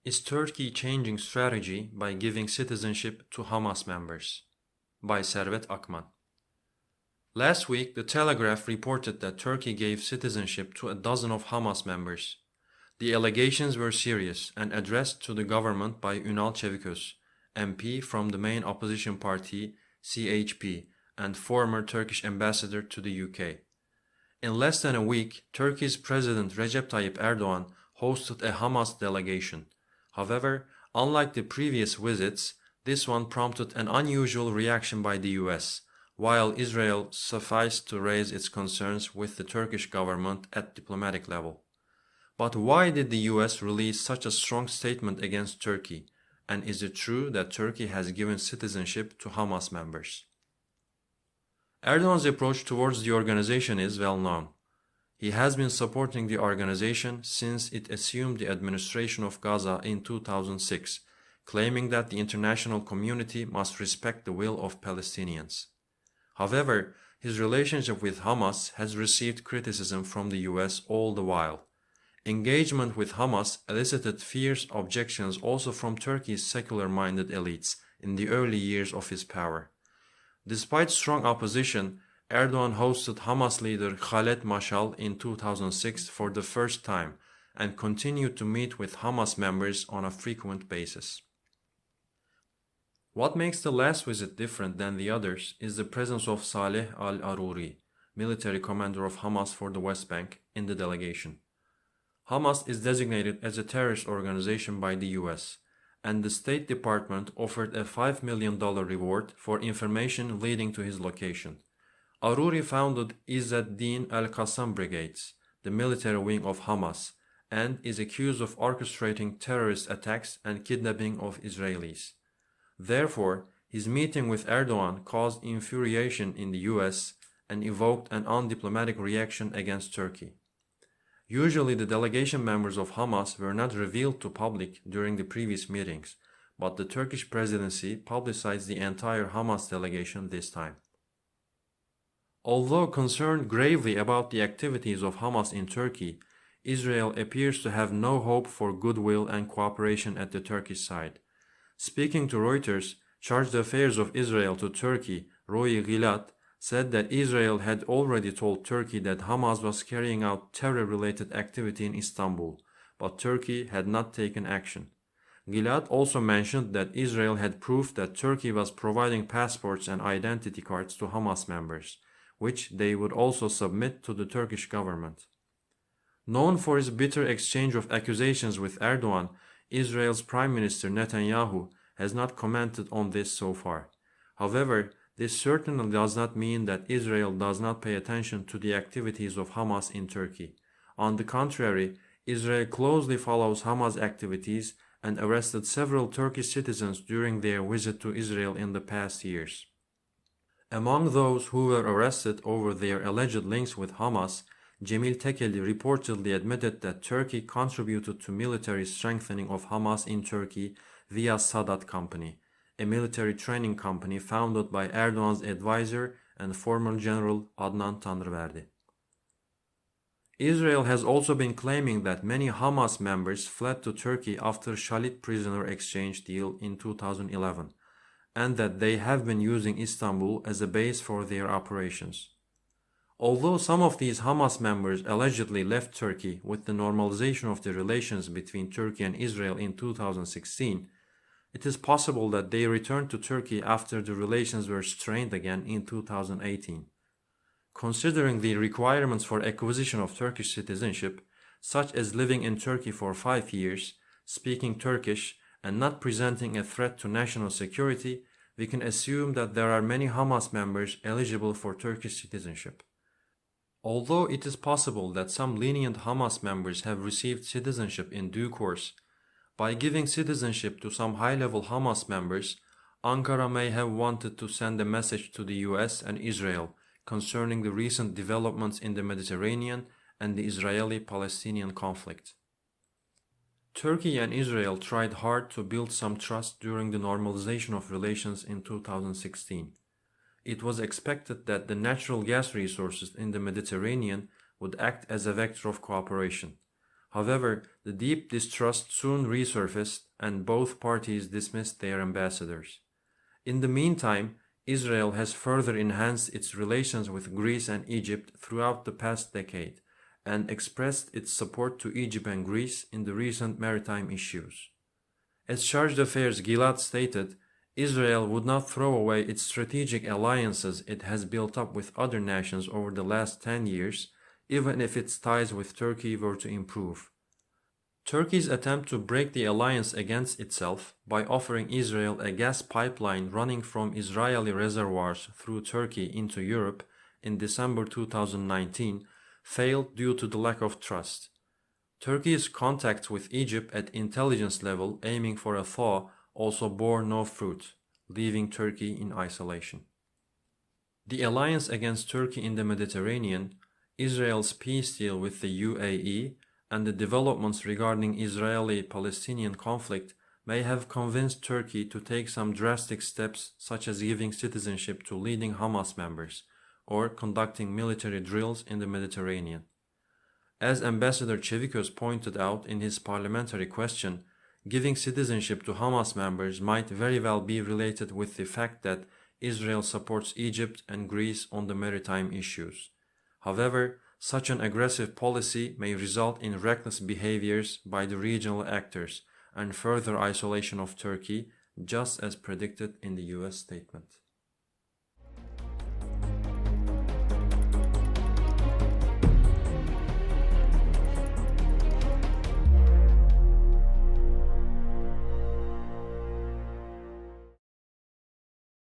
Is Turkey changing strategy by giving citizenship to Hamas members? By Servet Akman. Last week, The Telegraph reported that Turkey gave citizenship to a dozen of Hamas members. The allegations were serious and addressed to the government by Ünal Çeviköz, MP from the main opposition party CHP and former Turkish ambassador to the UK. In less than a week, Turkey's President Recep Tayyip Erdogan hosted a Hamas delegation. However, unlike the previous visits, this one prompted an unusual reaction by the US, while Israel sufficed to raise its concerns with the Turkish government at diplomatic level. But why did the US release such a strong statement against Turkey? And is it true that Turkey has given citizenship to Hamas members? Erdogan's approach towards the organization is well known. He has been supporting the organization since it assumed the administration of Gaza in 2006, claiming that the international community must respect the will of Palestinians. However, his relationship with Hamas has received criticism from the US all the while. Engagement with Hamas elicited fierce objections also from Turkey's secular-minded elites in the early years of his power. Despite strong opposition, Erdogan hosted Hamas leader Khaled Mashal in 2006 for the first time and continued to meet with Hamas members on a frequent basis. What makes the last visit different than the others is the presence of Saleh al-Aruri, military commander of Hamas for the West Bank, in the delegation. Hamas is designated as a terrorist organization by the US, and the State Department offered a $5 million reward for information leading to his location. Aruri founded Izz-ad-Din al-Qassam Brigades, the military wing of Hamas, and is accused of orchestrating terrorist attacks and kidnapping of Israelis. Therefore, his meeting with Erdogan caused infuriation in the US and evoked an undiplomatic reaction against Turkey. Usually, the delegation members of Hamas were not revealed to public during the previous meetings, but the Turkish presidency publicized the entire Hamas delegation this time. Although concerned gravely about the activities of Hamas in Turkey, Israel appears to have no hope for goodwill and cooperation at the Turkish side. Speaking to Reuters, Chargé d'Affaires of Israel to Turkey, Roy Gilad, said that Israel had already told Turkey that Hamas was carrying out terror-related activity in Istanbul, but Turkey had not taken action. Gilad also mentioned that Israel had proof that Turkey was providing passports and identity cards to Hamas members, which they would also submit to the Turkish government. Known for his bitter exchange of accusations with Erdogan, Israel's Prime Minister Netanyahu has not commented on this so far. However, this certainly does not mean that Israel does not pay attention to the activities of Hamas in Turkey. On the contrary, Israel closely follows Hamas activities and arrested several Turkish citizens during their visit to Israel in the past years. Among those who were arrested over their alleged links with Hamas, Cemil Tekeli reportedly admitted that Turkey contributed to military strengthening of Hamas in Turkey via Sadat Company, a military training company founded by Erdogan's advisor and former General Adnan Tanrıverdi. Israel has also been claiming that many Hamas members fled to Turkey after Shalit prisoner exchange deal in 2011, and that they have been using Istanbul as a base for their operations. Although some of these Hamas members allegedly left Turkey with the normalization of the relations between Turkey and Israel in 2016, it is possible that they returned to Turkey after the relations were strained again in 2018. Considering the requirements for acquisition of Turkish citizenship, such as living in Turkey for 5 years, speaking Turkish, and not presenting a threat to national security, we can assume that there are many Hamas members eligible for Turkish citizenship. Although it is possible that some lenient Hamas members have received citizenship in due course, by giving citizenship to some high-level Hamas members, Ankara may have wanted to send a message to the US and Israel concerning the recent developments in the Mediterranean and the Israeli-Palestinian conflict. Turkey and Israel tried hard to build some trust during the normalization of relations in 2016. It was expected that the natural gas resources in the Mediterranean would act as a vector of cooperation. However, the deep distrust soon resurfaced and both parties dismissed their ambassadors. In the meantime, Israel has further enhanced its relations with Greece and Egypt throughout the past decade and expressed its support to Egypt and Greece in the recent maritime issues. As Charge d'Affaires Gilad stated, Israel would not throw away its strategic alliances it has built up with other nations over the last 10 years, even if its ties with Turkey were to improve. Turkey's attempt to break the alliance against itself by offering Israel a gas pipeline running from Israeli reservoirs through Turkey into Europe in December 2019 failed due to the lack of trust. Turkey's contacts with Egypt at intelligence level aiming for a thaw also bore no fruit, leaving Turkey in isolation. The alliance against Turkey in the Mediterranean, Israel's peace deal with the UAE, and the developments regarding Israeli-Palestinian conflict may have convinced Turkey to take some drastic steps such as giving citizenship to leading Hamas members or conducting military drills in the Mediterranean. As Ambassador Çeviköz pointed out in his parliamentary question, giving citizenship to Hamas members might very well be related with the fact that Israel supports Egypt and Greece on the maritime issues. However, such an aggressive policy may result in reckless behaviors by the regional actors and further isolation of Turkey, just as predicted in the US statement.